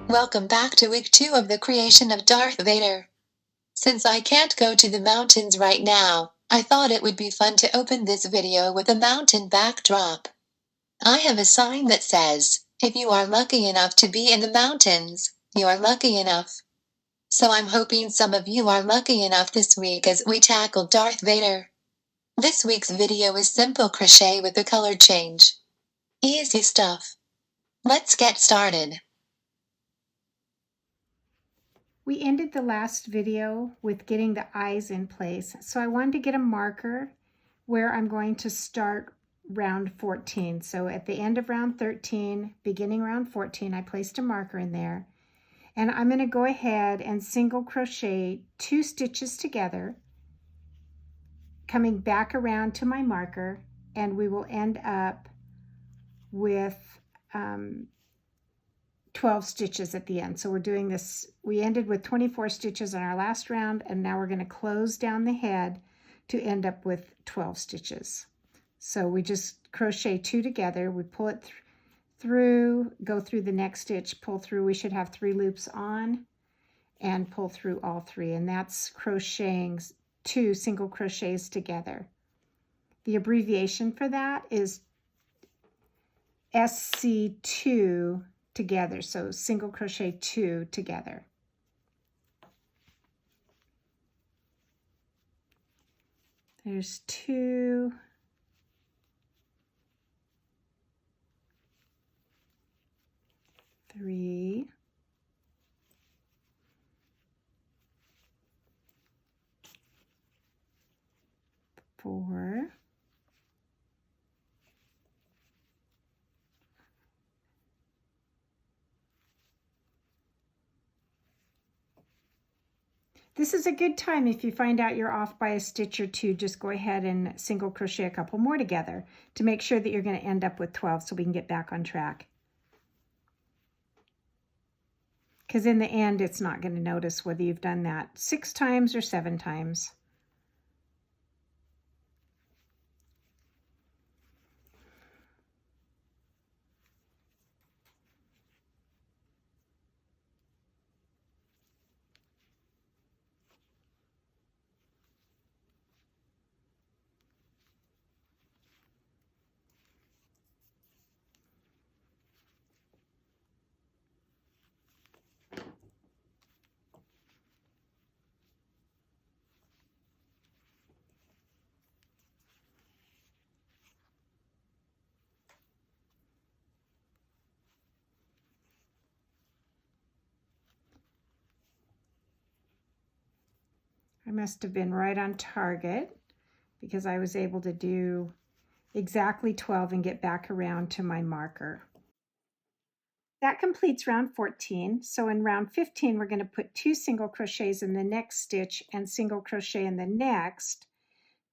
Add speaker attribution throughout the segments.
Speaker 1: Welcome back to week 2 of the creation of Darth Vader. Since I can't go to the mountains right now, I thought it would be fun to open this video with a mountain backdrop. I have a sign that says, if you are lucky enough to be in the mountains, you are lucky enough. So I'm hoping some of you are lucky enough this week as we tackle Darth Vader. This week's video is simple crochet with a color change. Easy stuff. Let's get started.
Speaker 2: We ended the last video with getting the eyes in place. So I wanted to get a marker where I'm going to start round 14. So at the end of round 13, beginning round 14, I placed a marker in there. And I'm going to go ahead and single crochet 2 stitches together, coming back around to my marker, and we will end up with 12 stitches at the end. So we're doing this, we ended with 24 stitches on our last round, and now we're going to close down the head to end up with 12 stitches. So we just crochet 2 together, we pull it through, go through the next stitch, pull through. We should have 3 loops on and pull through all 3, and that's crocheting 2 single crochets together. The abbreviation for that is SC2 together, so single crochet 2 together. There's 2, 3, 4, 5. This is a good time if you find out you're off by a stitch or 2, just go ahead and single crochet a couple more together to make sure that you're going to end up with 12 so we can get back on track. Because in the end, it's not going to notice whether you've done that 6 times or 7 times. I must have been right on target because I was able to do exactly 12 and get back around to my marker. That completes round 14. So in round 15, we're going to put 2 single crochets in the next stitch and single crochet in the next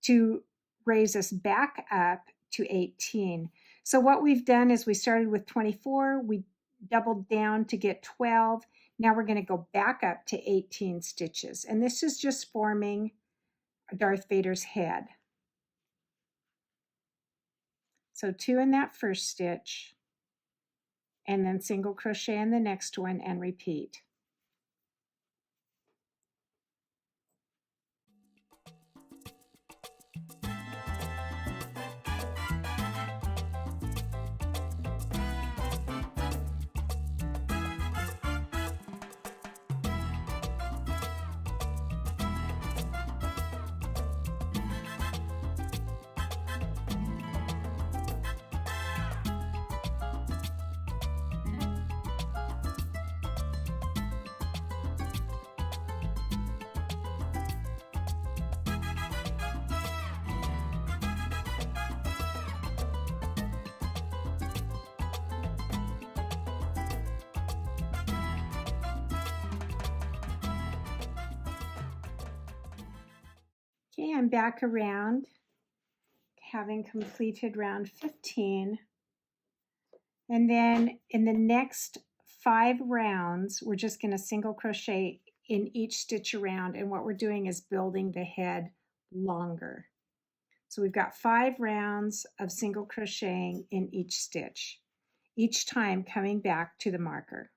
Speaker 2: to raise us back up to 18. So what we've done is we started with 24, we doubled down to get 12. Now we're going to go back up to 18 stitches. And this is just forming Darth Vader's head. So 2 in that first stitch, and then single crochet in the next one and repeat. Okay, I'm back around, having completed round 15. And then in the next 5 rounds, we're just going to single crochet in each stitch around. And what we're doing is building the head longer. So we've got 5 rounds of single crocheting in each stitch, each time coming back to the marker.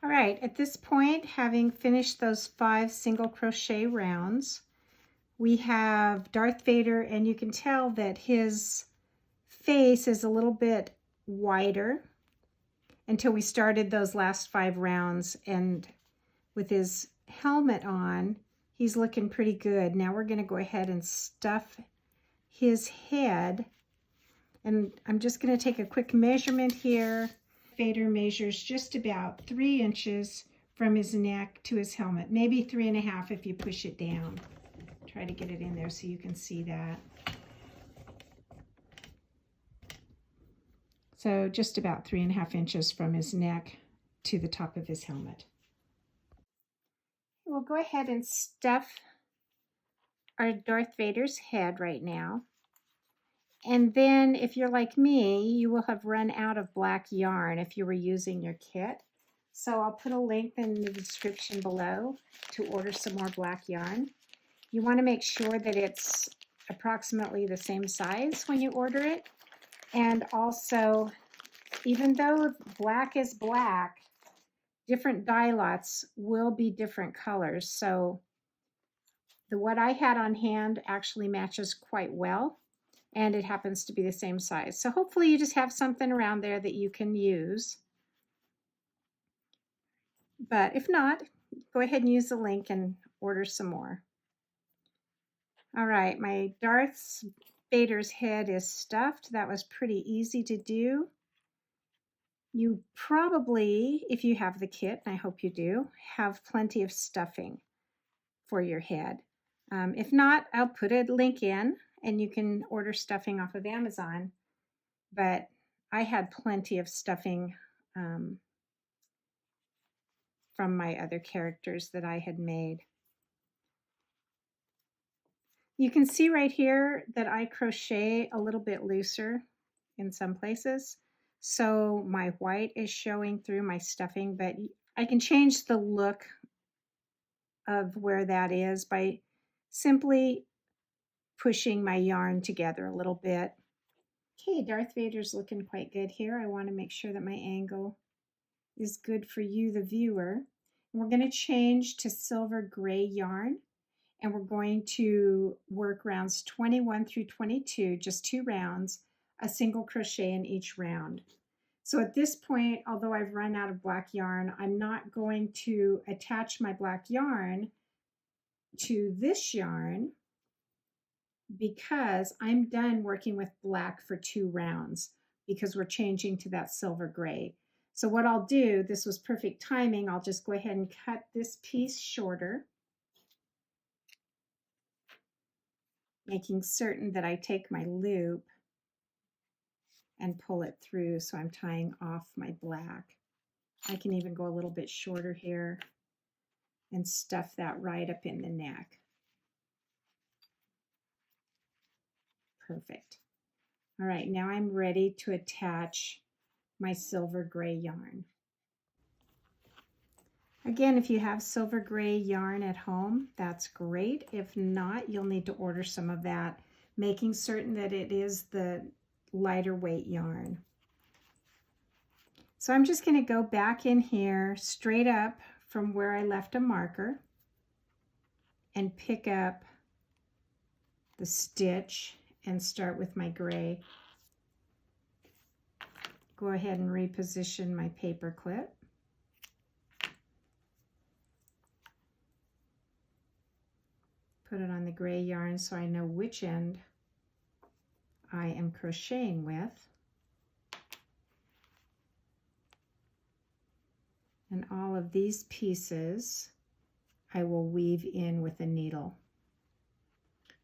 Speaker 2: All right, at this point, having finished those 5 single crochet rounds, we have Darth Vader, and you can tell that his face is a little bit wider until we started those last 5 rounds, and with his helmet on, he's looking pretty good. Now we're going to go ahead and stuff his head, and I'm just going to take a quick measurement here. Vader measures just about 3 inches from his neck to his helmet, maybe 3.5 if you push it down. Try to get it in there so you can see that. So just about 3.5 inches from his neck to the top of his helmet. We'll go ahead and stuff our Darth Vader's head right now. And then if you're like me, you will have run out of black yarn if you were using your kit. So I'll put a link in the description below to order some more black yarn. You want to make sure that it's approximately the same size when you order it. And also, even though black is black, different dye lots will be different colors. So what I had on hand actually matches quite well, and it happens to be the same size. So hopefully you just have something around there that you can use. But if not, go ahead and use the link and order some more. All right, my Darth Vader's head is stuffed. That was pretty easy to do. You probably, if you have the kit, and I hope you do, have plenty of stuffing for your head. If not, I'll put a link in and you can order stuffing off of Amazon. But I had plenty of stuffing from my other characters that I had made. You can see right here that I crochet a little bit looser in some places. So my white is showing through my stuffing, but I can change the look of where that is by simply pushing my yarn together a little bit. Okay, Darth Vader's looking quite good here. I want to make sure that my angle is good for you, the viewer. And we're going to change to silver gray yarn, and we're going to work rounds 21 through 22, just 2 rounds, a single crochet in each round. So at this point, although I've run out of black yarn, I'm not going to attach my black yarn to this yarn because I'm done working with black for 2 rounds because we're changing to that silver gray. So what I'll do, this was perfect timing, I'll just go ahead and cut this piece shorter, making certain that I take my loop and pull it through so I'm tying off my black. I can even go a little bit shorter here and stuff that right up in the neck. Perfect. All right, now I'm ready to attach my silver gray yarn. Again, if you have silver gray yarn at home, that's great. If not, you'll need to order some of that, making certain that it is the lighter weight yarn. So I'm just going to go back in here straight up from where I left a marker and pick up the stitch and start with my gray. Go ahead and reposition my paper clip. Put it on the gray yarn so I know which end I am crocheting with. And all of these pieces I will weave in with a needle.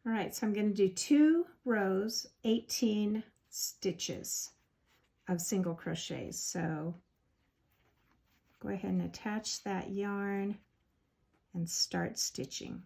Speaker 2: All right, so I'm going to do 2 rows, 18 stitches of single crochets. So go ahead and attach that yarn and start stitching.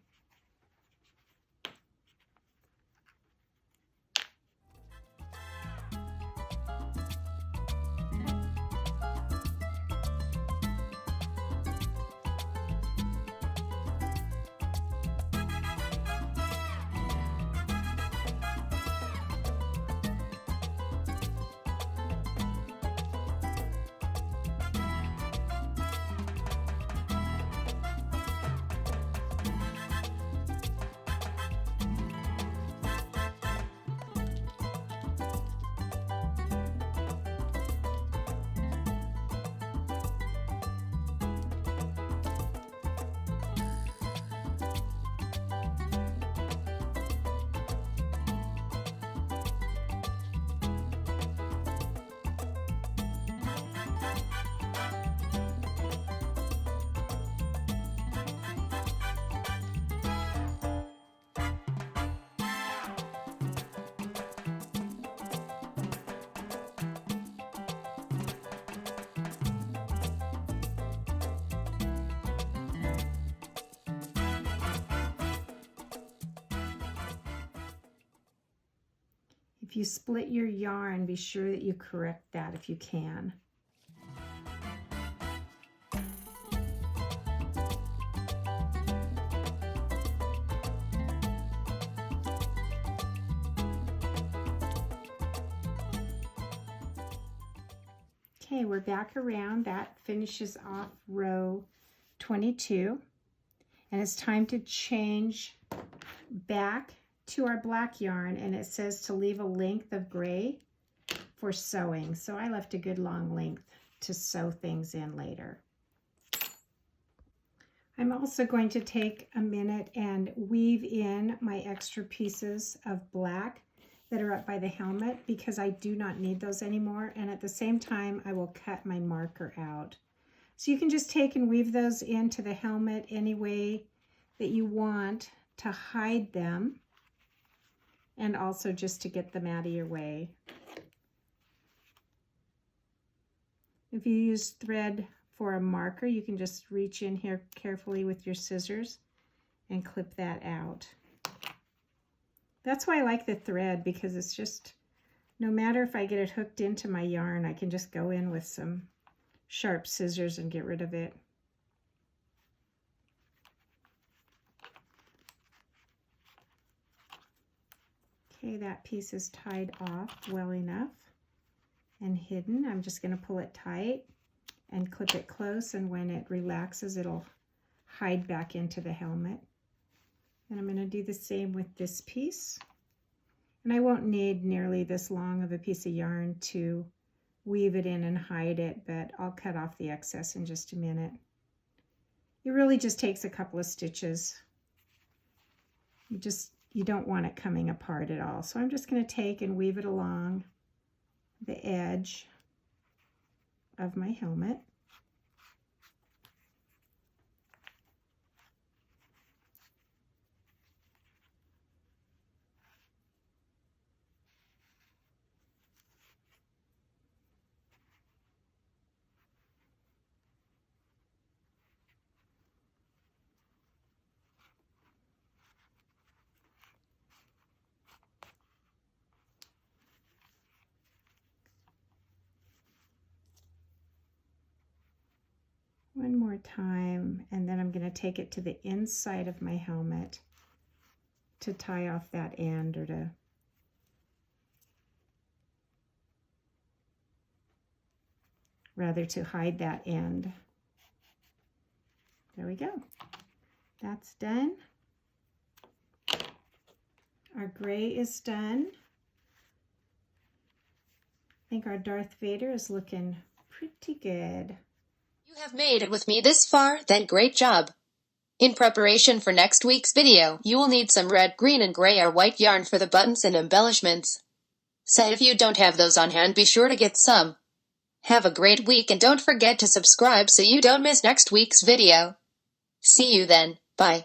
Speaker 2: If you split your yarn, be sure that you correct that if you can. Okay, we're back around. That finishes off row 22. And it's time to change back to our black yarn, and it says to leave a length of gray for sewing. So I left a good long length to sew things in later. I'm also going to take a minute and weave in my extra pieces of black that are up by the helmet because I do not need those anymore. And at the same time, I will cut my marker out. So you can just take and weave those into the helmet any way that you want to hide them, and also just to get them out of your way. If you use thread for a marker, you can just reach in here carefully with your scissors and clip that out. That's why I like the thread, because it's just, no matter if I get it hooked into my yarn, I can just go in with some sharp scissors and get rid of it. Okay, that piece is tied off well enough and hidden. I'm just going to pull it tight and clip it close, and when it relaxes, it'll hide back into the helmet. And I'm going to do the same with this piece. And I won't need nearly this long of a piece of yarn to weave it in and hide it, but I'll cut off the excess in just a minute. It really just takes a couple of stitches. You don't want it coming apart at all. So I'm just going to take and weave it along the edge of my helmet. One more time, and then I'm going to take it to the inside of my helmet to tie off that end, or to hide that end. There we go. That's done. Our gray is done. I think our Darth Vader is looking pretty good.
Speaker 1: You have made it with me this far, then great job. In preparation for next week's video, you will need some red, green, and gray or white yarn for the buttons and embellishments. So if you don't have those on hand, be sure to get some. Have a great week, and don't forget to subscribe so you don't miss next week's video. See you then. Bye.